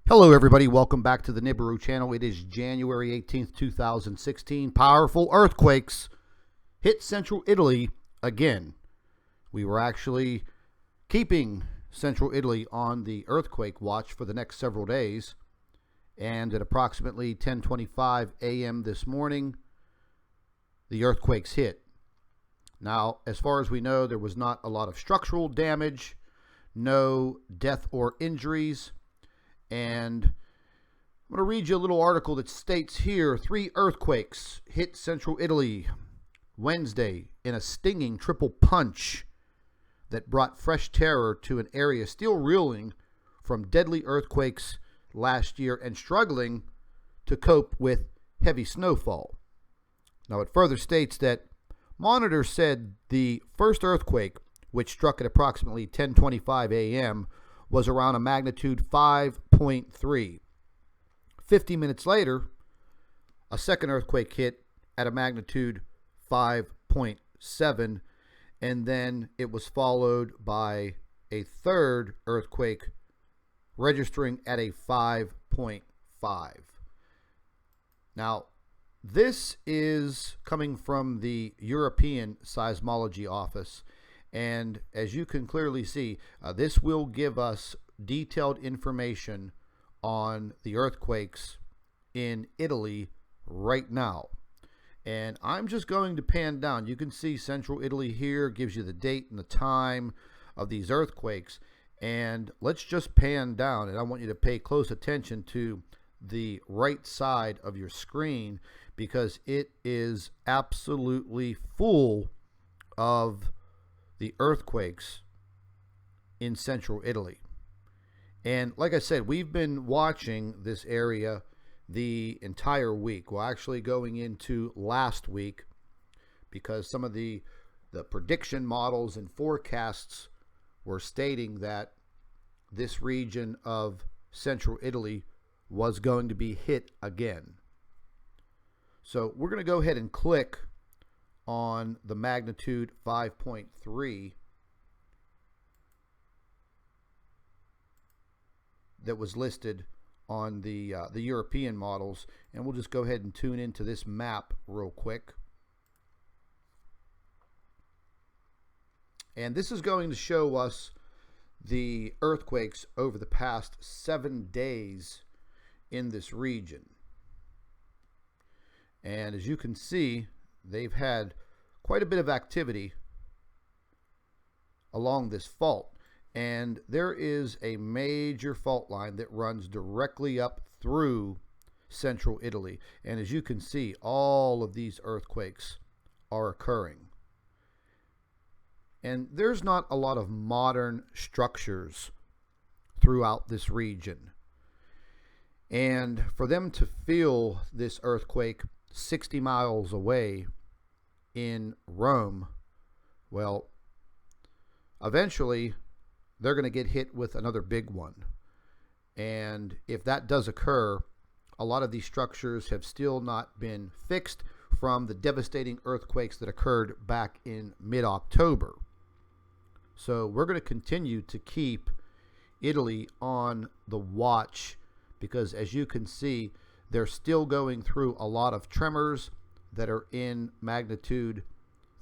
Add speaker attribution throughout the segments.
Speaker 1: Hello everybody, welcome back to the Nibiru channel. It is January 18th, 2016. Powerful earthquakes hit central Italy again. We were actually keeping central Italy on the earthquake watch for the next several days. And at approximately 10:25 a.m. this morning, the earthquakes hit. Now, as far as we know, there was not a lot of structural damage, no death or injuries. And I'm going to read you a little article that states here, 3 earthquakes hit central Italy Wednesday in a stinging triple punch that brought fresh terror to an area still reeling from deadly earthquakes last year and struggling to cope with heavy snowfall. Now, it further states that monitors said the first earthquake, which struck at approximately 10:25 a.m., was around a magnitude 5.3. 50 minutes later, a second earthquake hit at a magnitude 5.7, and then it was followed by a third earthquake registering at a 5.5. Now, this is coming from the European Seismology Office. And as you can clearly see, this will give us detailed information on the earthquakes in Italy right now. And I'm just going to pan down. You can see central Italy here, gives you the date and the time of these earthquakes. And let's just pan down. And I want you to pay close attention to the right side of your screen, because it is absolutely full of the earthquakes in central Italy. And like I said, we've been watching this area the entire week. Well, actually going into last week, because some of the prediction models and forecasts were stating that this region of central Italy was going to be hit again. So we're going to go ahead and click on the magnitude 5.3 that was listed on the European models, and we'll just go ahead and tune into this map real quick. And this is going to show us the earthquakes over the past 7 days in this region. And as you can see, they've had quite a bit of activity along this fault. And there is a major fault line that runs directly up through central Italy. And as you can see, all of these earthquakes are occurring. And there's not a lot of modern structures throughout this region. And for them to feel this earthquake 60 miles away in Rome, well, eventually they're going to get hit with another big one. And if that does occur, a lot of these structures have still not been fixed from the devastating earthquakes that occurred back in mid-October. So we're going to continue to keep Italy on the watch, because as you can see, they're still going through a lot of tremors that are in magnitude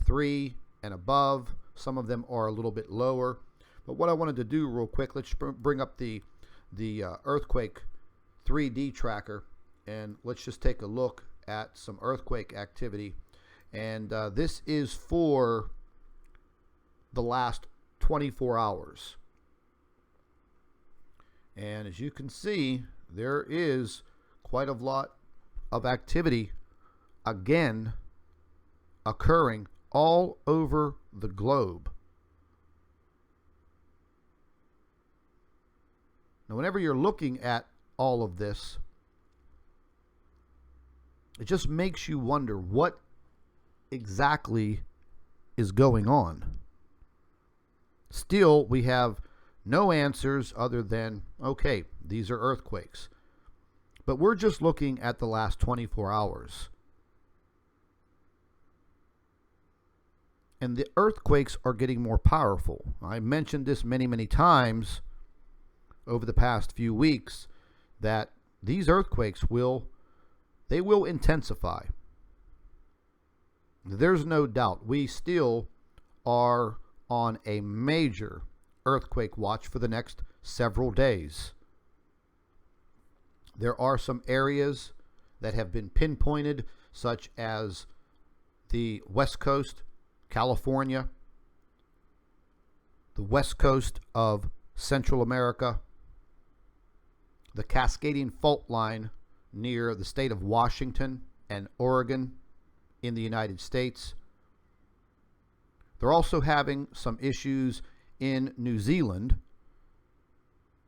Speaker 1: 3 and above. Some of them are a little bit lower. But what I wanted to do real quick, let's bring up the earthquake 3D tracker, and let's just take a look at some earthquake activity. And this is for the last 24 hours. And as you can see, there is quite a lot of activity again occurring all over the globe. Now, whenever you're looking at all of this, it just makes you wonder what exactly is going on. Still, we have no answers other than, okay, these are earthquakes. But we're just looking at the last 24 hours. And the earthquakes are getting more powerful. I mentioned this many, many times over the past few weeks that these earthquakes will intensify. There's no doubt. We still are on a major earthquake watch for the next several days. There are some areas that have been pinpointed, such as the West Coast, California, the West Coast of Central America, the cascading fault line near the state of Washington and Oregon in the United States. They're also having some issues in New Zealand.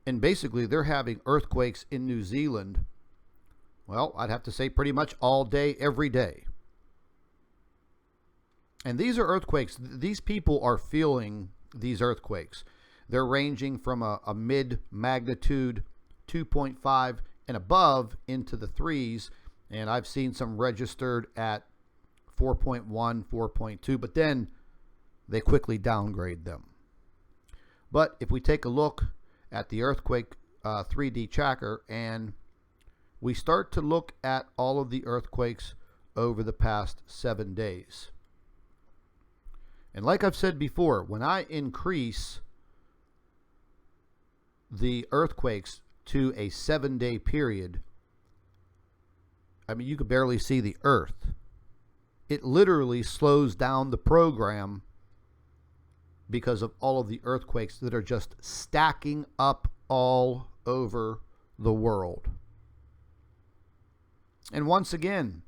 Speaker 1: And basically, they're having earthquakes in New Zealand, well, I'd have to say pretty much all day, every day. And these are earthquakes. These people are feeling these earthquakes. They're ranging from a mid-magnitude 2.5 and above into the threes. And I've seen some registered at 4.1, 4.2, but then they quickly downgrade them. But if we take a look at the earthquake 3D tracker and we start to look at all of the earthquakes over the past 7 days. And like I've said before, when I increase the earthquakes to a 7-day period, I mean, you could barely see the earth. It literally slows down the program because of all of the earthquakes that are just stacking up all over the world. And once again,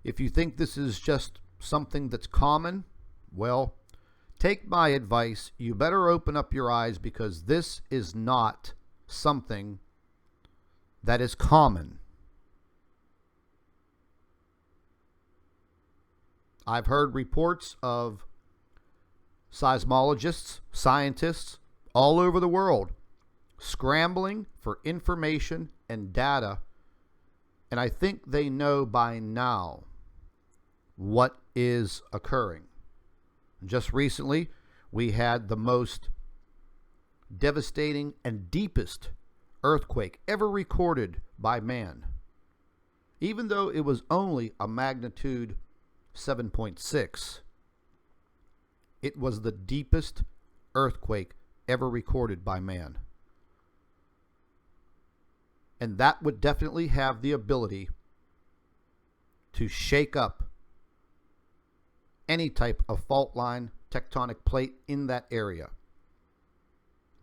Speaker 1: if you think this is just something that's common, well, take my advice. You better open up your eyes, because this is not something that is common. I've heard reports of seismologists, scientists all over the world scrambling for information and data, and I think they know by now what is occurring. Just recently, we had the most devastating and deepest earthquake ever recorded by man. Even though it was only a magnitude 7.6, it was the deepest earthquake ever recorded by man. And that would definitely have the ability to shake up any type of fault line, tectonic plate in that area.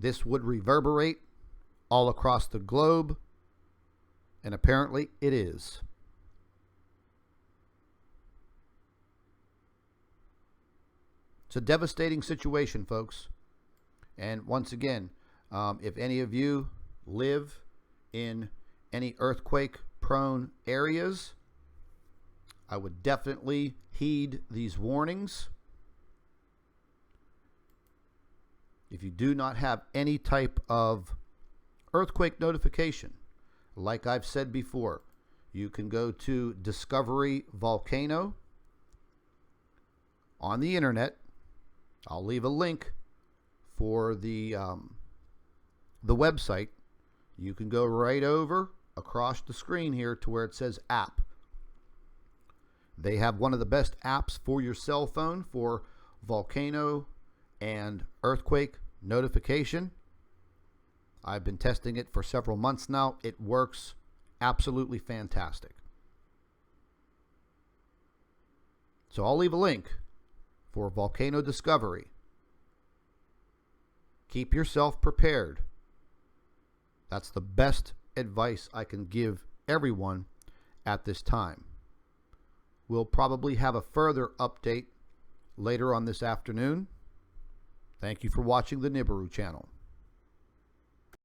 Speaker 1: This would reverberate all across the globe, and apparently it is. It's a devastating situation, folks. And once again, if any of you live in any earthquake-prone areas, I would definitely heed these warnings. If you do not have any type of earthquake notification, like I've said before, you can go to Discovery Volcano on the internet. I'll leave a link for the website. You can go right over across the screen here to where it says app. They have one of the best apps for your cell phone for volcano and earthquake notification. I've been testing it for several months now. It works absolutely fantastic. So I'll leave a link for Volcano Discovery. Keep yourself prepared. That's the best advice I can give everyone at this time. We'll probably have a further update later on this afternoon. Thank you for watching the Nibiru channel.